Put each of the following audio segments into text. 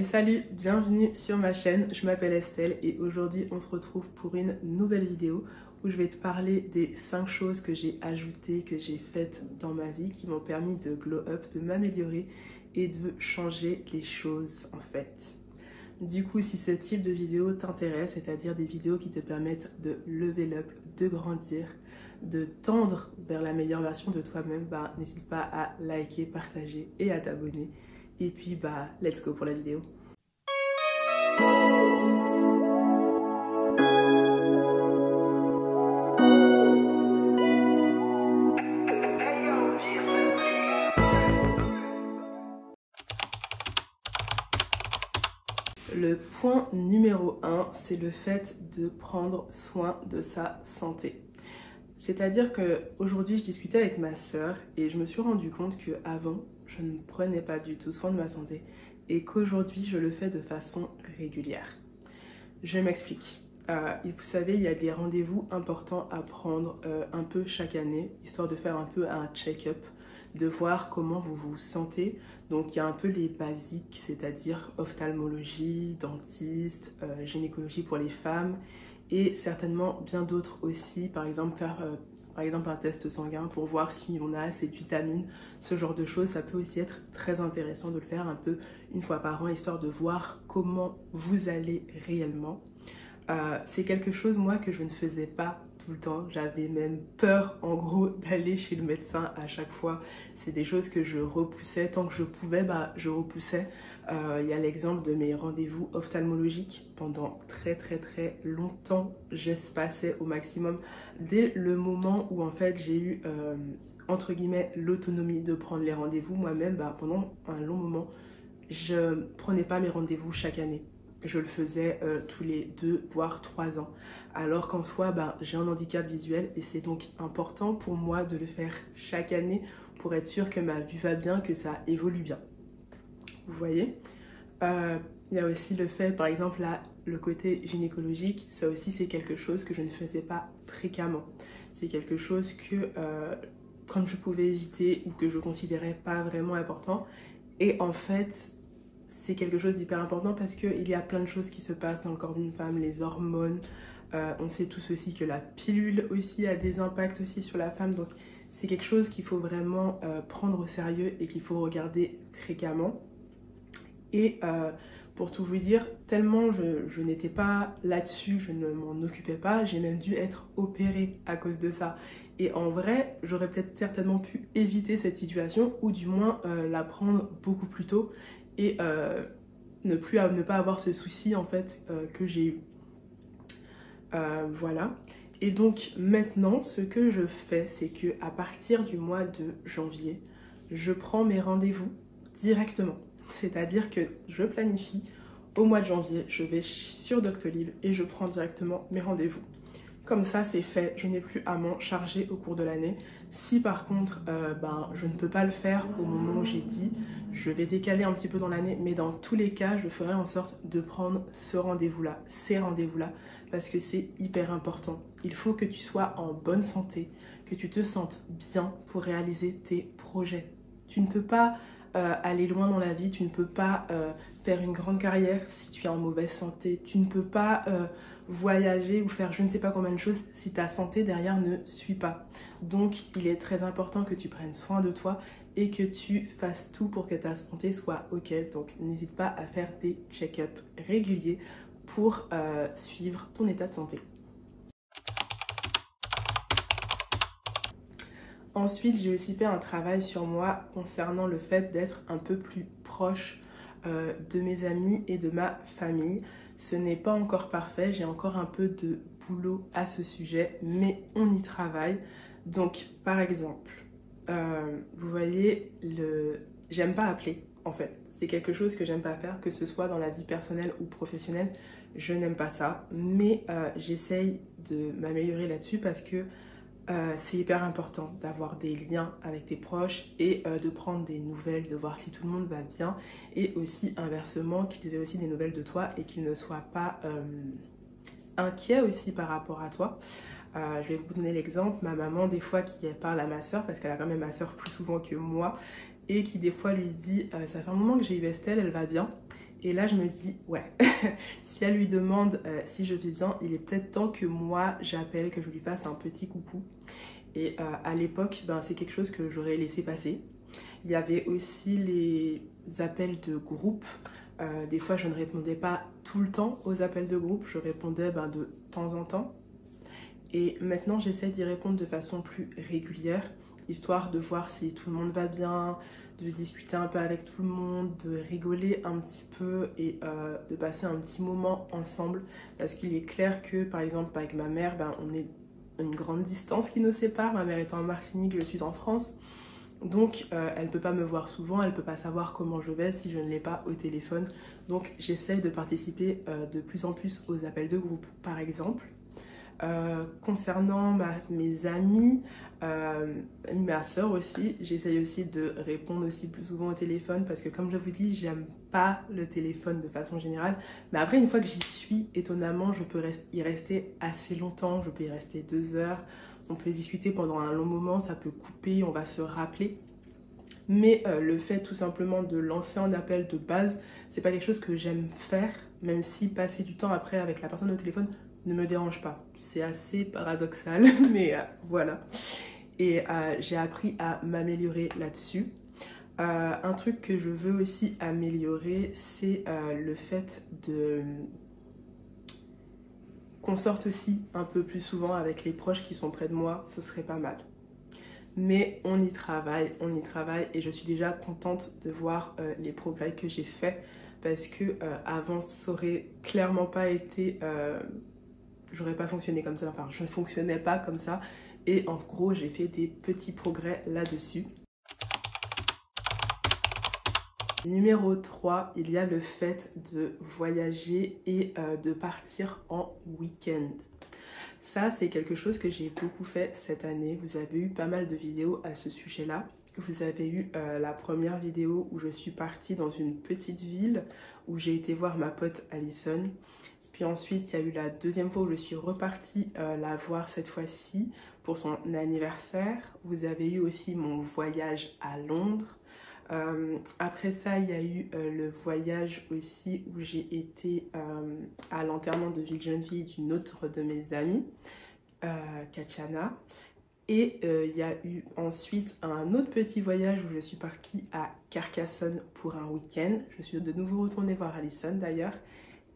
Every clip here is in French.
Salut, bienvenue sur ma chaîne, je m'appelle Estelle et aujourd'hui on se retrouve pour une nouvelle vidéo où je vais te parler des 5 choses que j'ai ajoutées, que j'ai faites dans ma vie qui m'ont permis de glow up, de m'améliorer et de changer les choses en fait. Du coup, si ce type de vidéo t'intéresse, c'est-à-dire des vidéos qui te permettent de level up, de grandir, de tendre vers la meilleure version de toi-même, n'hésite pas à liker, partager et à t'abonner. Et puis let's go pour la vidéo. Le point numéro 1, c'est le fait de prendre soin de sa santé. C'est-à-dire qu'aujourd'hui, je discutais avec ma sœur et je me suis rendu compte qu'avant, je ne prenais pas du tout soin de ma santé et qu'aujourd'hui, je le fais de façon régulière. Je m'explique. Vous savez, il y a des rendez-vous importants à prendre un peu chaque année, histoire de faire un peu un check-up, de voir comment vous vous sentez. Donc il y a un peu les basiques, c'est-à-dire ophtalmologie, dentiste, gynécologie pour les femmes et certainement bien d'autres aussi, par exemple faire un test sanguin pour voir si on a assez de vitamines, ce genre de choses. Ça peut aussi être très intéressant de le faire un peu une fois par an, histoire de voir comment vous allez réellement. C'est quelque chose moi que je ne faisais pas tout le temps, j'avais même peur en gros d'aller chez le médecin à chaque fois. C'est des choses que je repoussais, tant que je pouvais je repoussais. Il y a l'exemple de mes rendez-vous ophtalmologiques. Pendant très longtemps j'espacais au maximum, dès le moment où en fait j'ai eu entre guillemets l'autonomie de prendre les rendez-vous moi-même. Pendant un long moment je prenais pas mes rendez-vous chaque année. Je le faisais tous les 2 voire 3 ans. Alors qu'en soi, j'ai un handicap visuel et c'est donc important pour moi de le faire chaque année pour être sûr que ma vue va bien, que ça évolue bien. Vous voyez, il y a aussi le fait, par exemple, là, le côté gynécologique, ça aussi c'est quelque chose que je ne faisais pas fréquemment. C'est quelque chose que quand je pouvais éviter ou que je considérais pas vraiment important. Et en fait, c'est quelque chose d'hyper important parce qu'il y a plein de choses qui se passent dans le corps d'une femme, les hormones. On sait tous aussi que la pilule aussi a des impacts aussi sur la femme. Donc c'est quelque chose qu'il faut vraiment prendre au sérieux et qu'il faut regarder fréquemment. Et pour tout vous dire, tellement je n'étais pas là-dessus, je ne m'en occupais pas, j'ai même dû être opérée à cause de ça. Et en vrai, j'aurais peut-être certainement pu éviter cette situation ou du moins la prendre beaucoup plus tôt et ne pas avoir ce souci en fait que j'ai eu. Voilà. Et donc maintenant, ce que je fais, c'est que à partir du mois de janvier, je prends mes rendez-vous directement. C'est-à-dire que je planifie au mois de janvier, je vais sur Doctolib et je prends directement mes rendez-vous. Comme ça, c'est fait, je n'ai plus à m'en charger au cours de l'année. Si par contre, je ne peux pas le faire au moment où j'ai dit, je vais décaler un petit peu dans l'année, mais dans tous les cas, je ferai en sorte de prendre ce rendez-vous-là, ces rendez-vous-là, parce que c'est hyper important. Il faut que tu sois en bonne santé, que tu te sentes bien pour réaliser tes projets. Tu ne peux pas aller loin dans la vie, tu ne peux pas faire une grande carrière si tu es en mauvaise santé, tu ne peux pas voyager ou faire je ne sais pas combien de choses si ta santé derrière ne suit pas. Donc il est très important que tu prennes soin de toi et que tu fasses tout pour que ta santé soit ok. Donc n'hésite pas à faire des check-ups réguliers pour suivre ton état de santé. Ensuite, j'ai aussi fait un travail sur moi concernant le fait d'être un peu plus proche de mes amis et de ma famille. Ce n'est pas encore parfait, j'ai encore un peu de boulot à ce sujet, mais on y travaille. Donc, par exemple, vous voyez, j'aime pas appeler en fait. C'est quelque chose que j'aime pas faire, que ce soit dans la vie personnelle ou professionnelle. Je n'aime pas ça, mais j'essaye de m'améliorer là-dessus parce que c'est hyper important d'avoir des liens avec tes proches et de prendre des nouvelles, de voir si tout le monde va bien et aussi inversement qu'ils aient aussi des nouvelles de toi et qu'ils ne soient pas inquiets aussi par rapport à toi. Je vais vous donner l'exemple, ma maman des fois qui parle à ma soeur, parce qu'elle a quand même ma soeur plus souvent que moi, et qui des fois lui dit ça fait un moment que j'ai eu Estelle, elle va bien, Et là, je me dis, ouais, si elle lui demande si je vais bien, il est peut-être temps que moi, j'appelle, que je lui fasse un petit coucou. Et à l'époque, ben, c'est quelque chose que j'aurais laissé passer. Il y avait aussi les appels de groupe. Des fois, je ne répondais pas tout le temps aux appels de groupe, je répondais ben, de temps en temps. Et maintenant, j'essaie d'y répondre de façon plus régulière, histoire de voir si tout le monde va bien, de discuter un peu avec tout le monde, de rigoler un petit peu et de passer un petit moment ensemble. Parce qu'il est clair que, par exemple, avec ma mère, ben, on est une grande distance qui nous sépare. Ma mère est en Martinique, je suis en France. Donc, elle ne peut pas me voir souvent, elle ne peut pas savoir comment je vais si je ne l'ai pas au téléphone. Donc, j'essaie de participer de plus en plus aux appels de groupe, par exemple. Concernant mes amis, ma soeur aussi, j'essaye aussi de répondre aussi plus souvent au téléphone parce que comme je vous dis, j'aime pas le téléphone de façon générale. Mais après, une fois que j'y suis, étonnamment, je peux y rester assez longtemps, je peux y rester 2 heures. On peut discuter pendant un long moment, ça peut couper, on va se rappeler. Mais le fait tout simplement de lancer un appel de base, c'est pas quelque chose que j'aime faire, même si passer du temps après avec la personne au téléphone ne me dérange pas. C'est assez paradoxal, mais voilà. Et j'ai appris à m'améliorer là-dessus. Un truc que je veux aussi améliorer, c'est le fait qu'on sorte aussi un peu plus souvent avec les proches qui sont près de moi, ce serait pas mal. Mais on y travaille et je suis déjà contente de voir les progrès que j'ai faits parce que avant ça aurait clairement pas été, j'aurais pas fonctionné comme ça, enfin je ne fonctionnais pas comme ça et en gros j'ai fait des petits progrès là-dessus. Numéro 3, il y a le fait de voyager et de partir en week-end. Ça, c'est quelque chose que j'ai beaucoup fait cette année. Vous avez eu pas mal de vidéos à ce sujet-là. Vous avez eu la première vidéo où je suis partie dans une petite ville où j'ai été voir ma pote Alison. Puis ensuite, il y a eu la deuxième fois où je suis repartie la voir cette fois-ci pour son anniversaire. Vous avez eu aussi mon voyage à Londres. Après ça, il y a eu le voyage aussi où j'ai été à l'enterrement de vie de jeune fille d'une autre de mes amies, Katiana. Et il y a eu ensuite un autre petit voyage où je suis partie à Carcassonne pour un week-end. Je suis de nouveau retournée voir Alison d'ailleurs.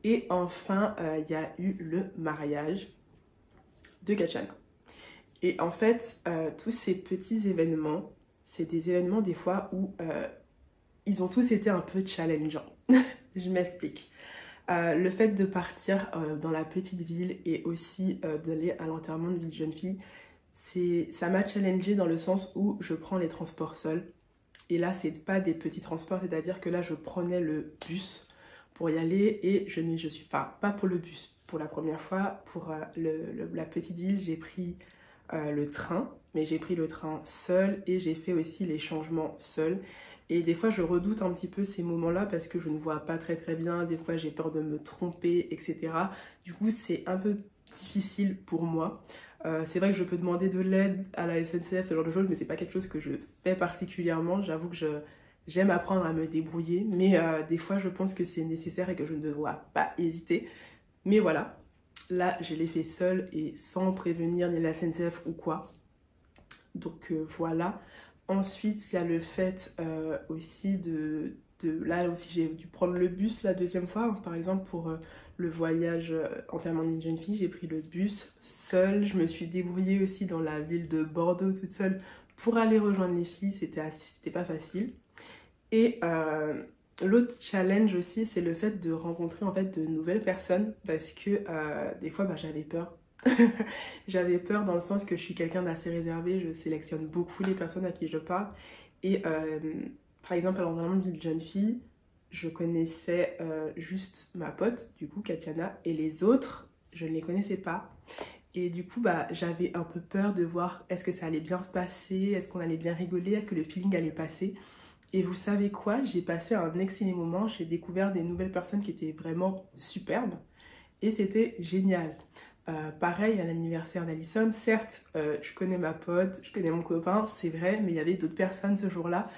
Et enfin, il y a eu le mariage de Katiana. Et en fait, tous ces petits événements, c'est des événements des fois où ils ont tous été un peu challengeants. Je m'explique. Le fait de partir dans la petite ville et aussi d'aller à l'enterrement de vie de jeune fille, ça m'a challengée dans le sens où je prends les transports seuls. Et là, c'est pas des petits transports, c'est-à-dire que là, je prenais le bus pour y aller et je suis... Enfin, pas pour le bus. Pour la première fois, pour la petite ville, j'ai pris le train, mais j'ai pris le train seul et j'ai fait aussi les changements seul. Et des fois, je redoute un petit peu ces moments-là parce que je ne vois pas très bien. Des fois, j'ai peur de me tromper, etc. Du coup, c'est un peu difficile pour moi. C'est vrai que je peux demander de l'aide à la SNCF, ce genre de choses, mais c'est pas quelque chose que je fais particulièrement. J'avoue que j'aime apprendre à me débrouiller, mais des fois, je pense que c'est nécessaire et que je ne dois pas hésiter. Mais voilà, là, je l'ai fait seule et sans prévenir ni la SNCF ou quoi. Donc voilà. Ensuite, il y a le fait aussi là aussi, j'ai dû prendre le bus la deuxième fois. Par exemple, pour le voyage enterrement d'une jeune fille, j'ai pris le bus seule. Je me suis débrouillée aussi dans la ville de Bordeaux toute seule pour aller rejoindre les filles. C'était pas facile. Et l'autre challenge aussi, c'est le fait de rencontrer en fait de nouvelles personnes parce que des fois, j'avais peur. J'avais peur dans le sens que je suis quelqu'un d'assez réservé, je sélectionne beaucoup les personnes à qui je parle. Et par exemple, à l'enterrement d'une jeune fille, je connaissais juste ma pote, du coup, Katiana, et les autres, je ne les connaissais pas. Et du coup, j'avais un peu peur de voir est-ce que ça allait bien se passer, est-ce qu'on allait bien rigoler, est-ce que le feeling allait passer. Et vous savez quoi? J'ai passé un excellent moment, j'ai découvert des nouvelles personnes qui étaient vraiment superbes et c'était génial. Pareil à l'anniversaire d'Alison, certes, je connais ma pote, je connais mon copain, c'est vrai, mais il y avait d'autres personnes ce jour-là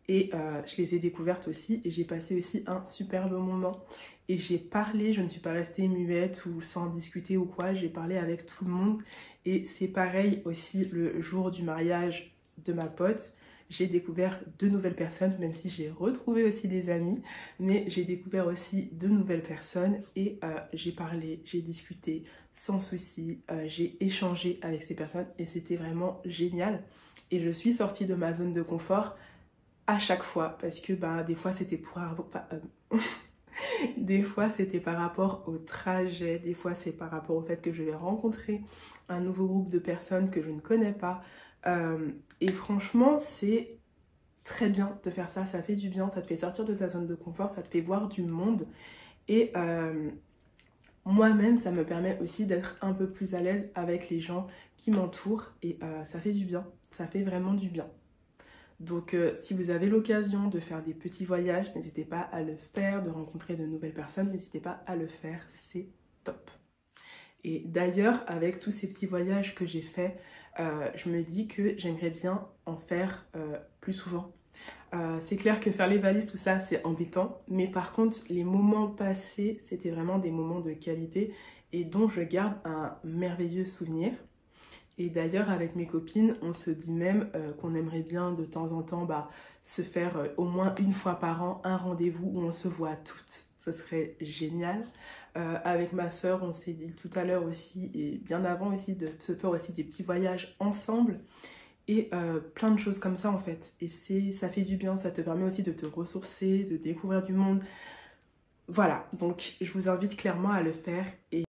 et je les ai découvertes aussi et j'ai passé aussi un superbe moment. Et j'ai parlé, je ne suis pas restée muette ou sans discuter ou quoi, j'ai parlé avec tout le monde. Et c'est pareil aussi le jour du mariage de ma pote. J'ai découvert de nouvelles personnes, même si j'ai retrouvé aussi des amis, mais j'ai découvert aussi de nouvelles personnes et j'ai parlé, j'ai discuté sans souci, j'ai échangé avec ces personnes et c'était vraiment génial. Et je suis sortie de ma zone de confort à chaque fois parce que des fois c'était des fois c'était par rapport au trajet, des fois c'est par rapport au fait que je vais rencontrer un nouveau groupe de personnes que je ne connais pas. Et franchement, c'est très bien de faire ça, ça fait du bien, ça te fait sortir de ta zone de confort, ça te fait voir du monde. Et moi-même, ça me permet aussi d'être un peu plus à l'aise avec les gens qui m'entourent. Et ça fait du bien, ça fait vraiment du bien. Donc si vous avez l'occasion de faire des petits voyages, n'hésitez pas à le faire, de rencontrer de nouvelles personnes, n'hésitez pas à le faire, c'est top. Et d'ailleurs, avec tous ces petits voyages que j'ai faits, je me dis que j'aimerais bien en faire plus souvent. C'est clair que faire les valises, tout ça, c'est embêtant. Mais par contre, les moments passés, c'était vraiment des moments de qualité et dont je garde un merveilleux souvenir. Et d'ailleurs, avec mes copines, on se dit même qu'on aimerait bien de temps en temps se faire au moins une fois par an un rendez-vous où on se voit toutes. Ce serait génial. Avec ma sœur, on s'est dit tout à l'heure aussi, et bien avant aussi, de se faire aussi des petits voyages ensemble. Et plein de choses comme ça en fait. Et ça fait du bien, ça te permet aussi de te ressourcer, de découvrir du monde. Voilà, donc je vous invite clairement à le faire. Et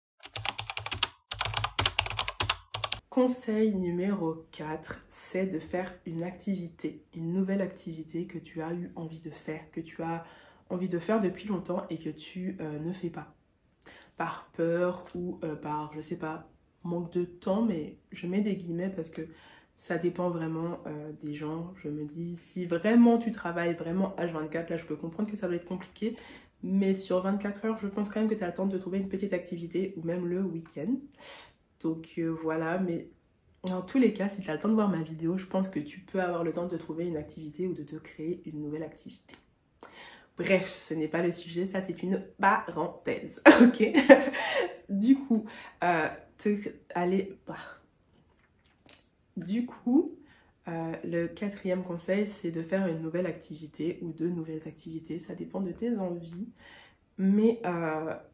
conseil numéro 4, c'est de faire une activité, une nouvelle activité que tu as eu envie de faire, que tu as envie de faire depuis longtemps et que tu ne fais pas. Par peur ou par, je sais pas, manque de temps, mais je mets des guillemets parce que ça dépend vraiment des gens. Je me dis, si vraiment tu travailles vraiment H24, là je peux comprendre que ça doit être compliqué, mais sur 24 heures, je pense quand même que tu as le temps de trouver une petite activité ou même le week-end. Donc voilà, mais dans tous les cas, si tu as le temps de voir ma vidéo, je pense que tu peux avoir le temps de trouver une activité ou de te créer une nouvelle activité. Bref, ce n'est pas le sujet, ça c'est une parenthèse, ok. Du coup, le quatrième conseil, c'est de faire une nouvelle activité ou de nouvelles activités, ça dépend de tes envies. Mais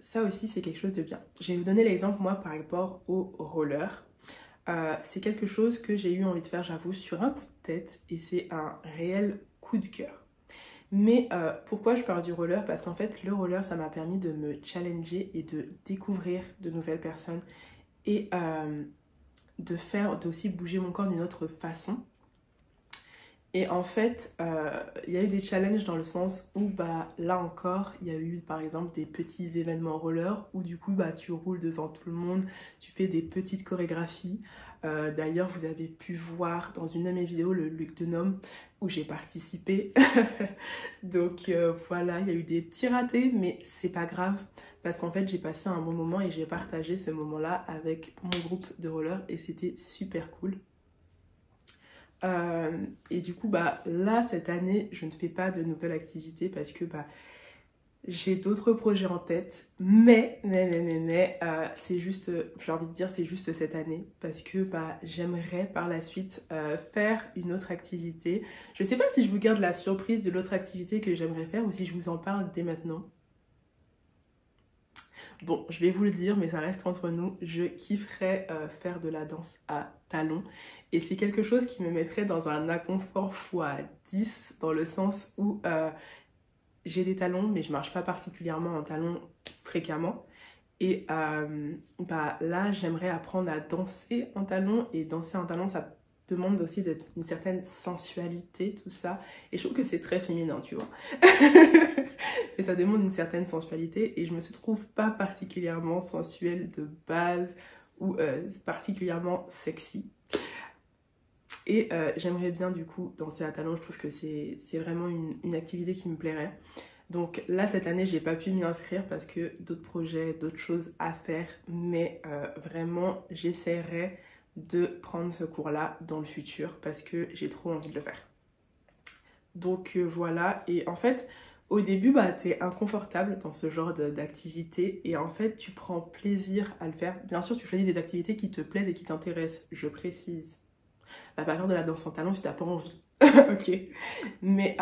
ça aussi, c'est quelque chose de bien. Je vais vous donner l'exemple, moi, par rapport au roller. C'est quelque chose que j'ai eu envie de faire, j'avoue, sur un coup de tête et c'est un réel coup de cœur. Mais pourquoi je parle du roller? Parce qu'en fait, le roller, ça m'a permis de me challenger et de découvrir de nouvelles personnes et d'aussi bouger mon corps d'une autre façon. Et en fait, il y a eu des challenges dans le sens où là encore, il y a eu par exemple des petits événements roller où du coup tu roules devant tout le monde, tu fais des petites chorégraphies. D'ailleurs, vous avez pu voir dans une de mes vidéos le look de Nom où j'ai participé. Donc voilà, il y a eu des petits ratés, mais c'est pas grave parce qu'en fait, j'ai passé un bon moment et j'ai partagé ce moment-là avec mon groupe de roller et c'était super cool. Et du coup là cette année je ne fais pas de nouvelles activités parce que j'ai d'autres projets en tête, mais c'est juste, j'ai envie de dire c'est juste cette année parce que j'aimerais par la suite faire une autre activité. Je sais pas si je vous garde la surprise de l'autre activité que j'aimerais faire ou si je vous en parle dès maintenant. Bon, je vais vous le dire, mais ça reste entre nous. Je kifferais faire de la danse à talons. Et c'est quelque chose qui me mettrait dans un inconfort x10, dans le sens où j'ai des talons, mais je marche pas particulièrement en talons fréquemment. Et là, j'aimerais apprendre à danser en talons. Et danser en talons, ça demande aussi une certaine sensualité, tout ça. Et je trouve que c'est très féminin, tu vois. Et ça demande une certaine sensualité. Et je me trouve pas particulièrement sensuelle de base ou particulièrement sexy. Et j'aimerais bien du coup danser à talons. Je trouve que c'est vraiment une activité qui me plairait. Donc là, cette année, j'ai pas pu m'y inscrire parce que d'autres projets, d'autres choses à faire. Mais vraiment, j'essaierai de prendre ce cours-là dans le futur parce que j'ai trop envie de le faire. Donc voilà, et en fait, au début, bah, t'es inconfortable dans ce genre d'activité et en fait, tu prends plaisir à le faire. Bien sûr, tu choisis des activités qui te plaisent et qui t'intéressent, je précise. Bah, par exemple, de la danse en talons si t'as pas envie. Ok. Mais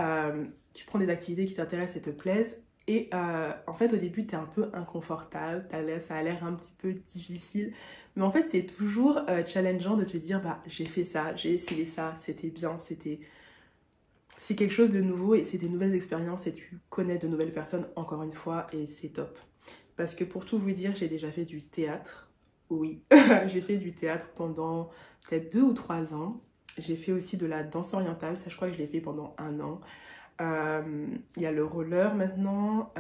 tu prends des activités qui t'intéressent et te plaisent. Et en fait, au début, t'es un peu inconfortable, ça a l'air un petit peu difficile. Mais en fait, c'est toujours challengeant de te dire, bah, j'ai fait ça, j'ai essayé ça, c'était bien, c'est quelque chose de nouveau et c'est des nouvelles expériences et tu connais de nouvelles personnes encore une fois et c'est top. Parce que pour tout vous dire, j'ai déjà fait du théâtre. Oui, j'ai fait du théâtre pendant peut-être 2 ou 3 ans. J'ai fait aussi de la danse orientale, ça je crois que je l'ai fait pendant 1 an. Il y a le roller maintenant.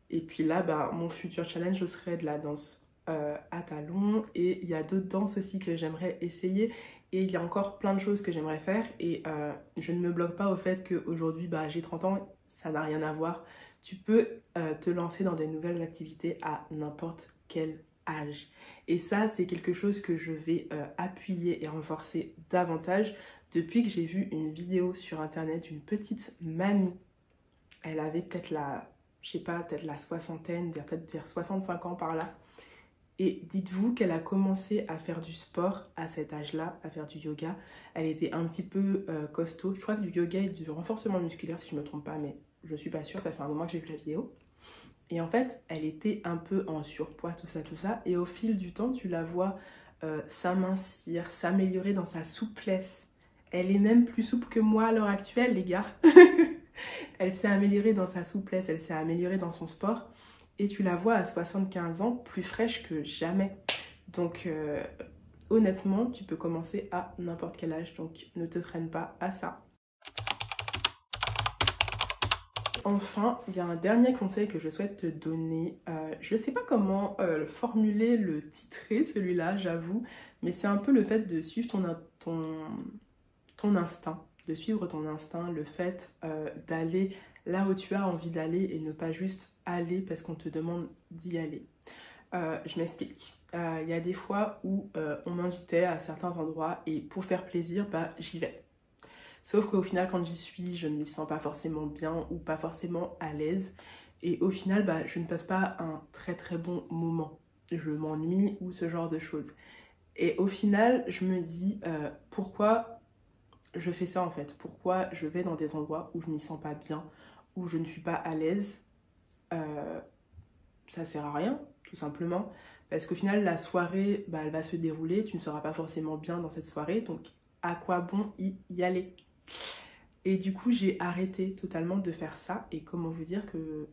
Et puis là, bah, mon futur challenge, ce serait de la danse à talons. Et il y a d'autres danses aussi que j'aimerais essayer. Et il y a encore plein de choses que j'aimerais faire. Et je ne me bloque pas au fait qu'aujourd'hui, bah, j'ai 30 ans, ça n'a rien à voir. Tu peux te lancer dans de nouvelles activités à n'importe quel âge. Et ça, c'est quelque chose que je vais appuyer et renforcer davantage depuis que j'ai vu une vidéo sur internet d'une petite mamie. Elle avait peut-être je sais pas, peut-être la soixantaine, peut-être vers 65 ans par là. Et dites-vous qu'elle a commencé à faire du sport à cet âge-là, à faire du yoga. Elle était un petit peu costaud. Je crois que du yoga et du renforcement musculaire, si je ne me trompe pas, mais je suis pas sûre, ça fait un moment que j'ai vu la vidéo. Et en fait, elle était un peu en surpoids, tout ça, tout ça. Et au fil du temps, tu la vois s'amincir, s'améliorer dans sa souplesse. Elle est même plus souple que moi à l'heure actuelle, les gars. Elle s'est améliorée dans sa souplesse, elle s'est améliorée dans son sport. Et tu la vois à 75 ans plus fraîche que jamais. Donc honnêtement, tu peux commencer à n'importe quel âge. Donc ne te freine pas à ça. Enfin, il y a un dernier conseil que je souhaite te donner. Je ne sais pas comment formuler le titrer, celui-là, j'avoue. Mais c'est un peu le fait de suivre ton instinct. De suivre ton instinct, le fait d'aller là où tu as envie d'aller et ne pas juste aller parce qu'on te demande d'y aller. Je m'explique. Il y a des fois où on m'invitait à certains endroits et pour faire plaisir, bah, j'y vais. Sauf qu'au final, quand j'y suis, je ne m'y sens pas forcément bien ou pas forcément à l'aise. Et au final, bah, je ne passe pas un très très bon moment. Je m'ennuie ou ce genre de choses. Et au final, je me dis pourquoi je fais ça en fait. Pourquoi je vais dans des endroits où je m'y sens pas bien, où je ne suis pas à l'aise. Ça sert à rien, tout simplement. Parce qu'au final, la soirée, bah, elle va se dérouler. Tu ne seras pas forcément bien dans cette soirée. Donc, à quoi bon y aller? Et du coup, j'ai arrêté totalement de faire ça. Et comment vous dire que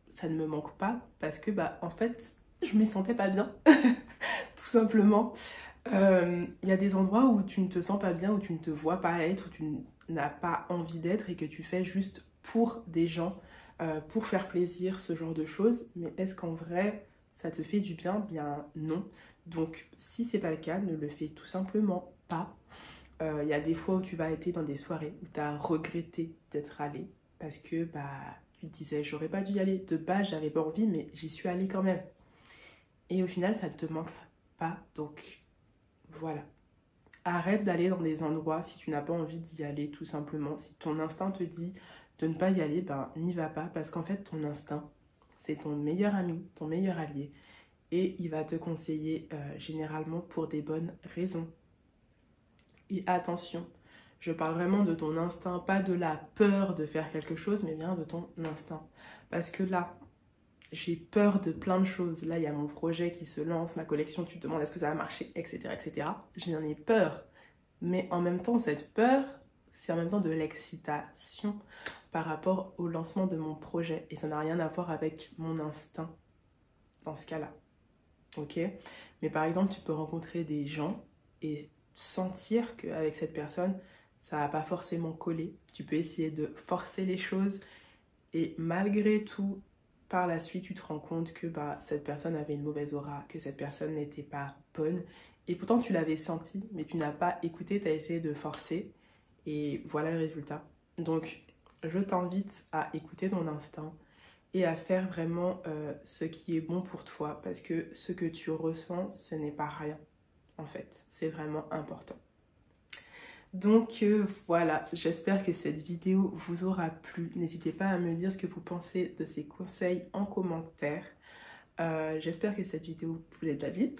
ça ne me manque pas parce que, bah, en fait, je m'y sentais pas bien, tout simplement. Y a des endroits où tu ne te sens pas bien, où tu ne te vois pas être, où tu n'as pas envie d'être et que tu fais juste pour des gens, pour faire plaisir, ce genre de choses. Mais est-ce qu'en vrai, ça te fait du bien? Bien non. Donc, si c'est pas le cas, ne le fais tout simplement pas. Y a des fois où tu vas être dans des soirées où tu as regretté d'être allé parce que bah, tu te disais j'aurais pas dû y aller. De base, j'avais pas envie, mais j'y suis allée quand même. Et au final, ça ne te manque pas. Donc voilà. Arrête d'aller dans des endroits si tu n'as pas envie d'y aller, tout simplement. Si ton instinct te dit de ne pas y aller, ben n'y va pas. Parce qu'en fait, ton instinct, c'est ton meilleur ami, ton meilleur allié. Et il va te conseiller généralement pour des bonnes raisons. Et attention, je parle vraiment de ton instinct, pas de la peur de faire quelque chose, mais bien de ton instinct. Parce que là, j'ai peur de plein de choses. Là, il y a mon projet qui se lance, ma collection, tu te demandes est-ce que ça va marcher, etc., etc. J'en ai peur. Mais en même temps, cette peur, c'est en même temps de l'excitation par rapport au lancement de mon projet. Et ça n'a rien à voir avec mon instinct dans ce cas-là. Ok? Mais par exemple, tu peux rencontrer des gens et sentir qu'avec cette personne, ça va pas forcément coller. Tu peux essayer de forcer les choses et malgré tout, par la suite, tu te rends compte que bah, cette personne avait une mauvaise aura, que cette personne n'était pas bonne. Et pourtant, tu l'avais senti, mais tu n'as pas écouté, tu as essayé de forcer. Et voilà le résultat. Donc, je t'invite à écouter ton instinct et à faire vraiment ce qui est bon pour toi. Parce que ce que tu ressens, ce n'est pas rien, en fait. C'est vraiment important. Donc voilà, j'espère que cette vidéo vous aura plu. N'hésitez pas à me dire ce que vous pensez de ces conseils en commentaire. J'espère que cette vidéo vous êtes d'avis.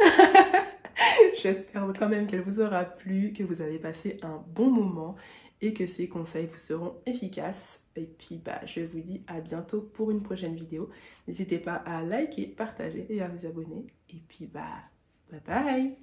J'espère quand même qu'elle vous aura plu, que vous avez passé un bon moment et que ces conseils vous seront efficaces. Et puis je vous dis à bientôt pour une prochaine vidéo. N'hésitez pas à liker, partager et à vous abonner. Et puis bye bye.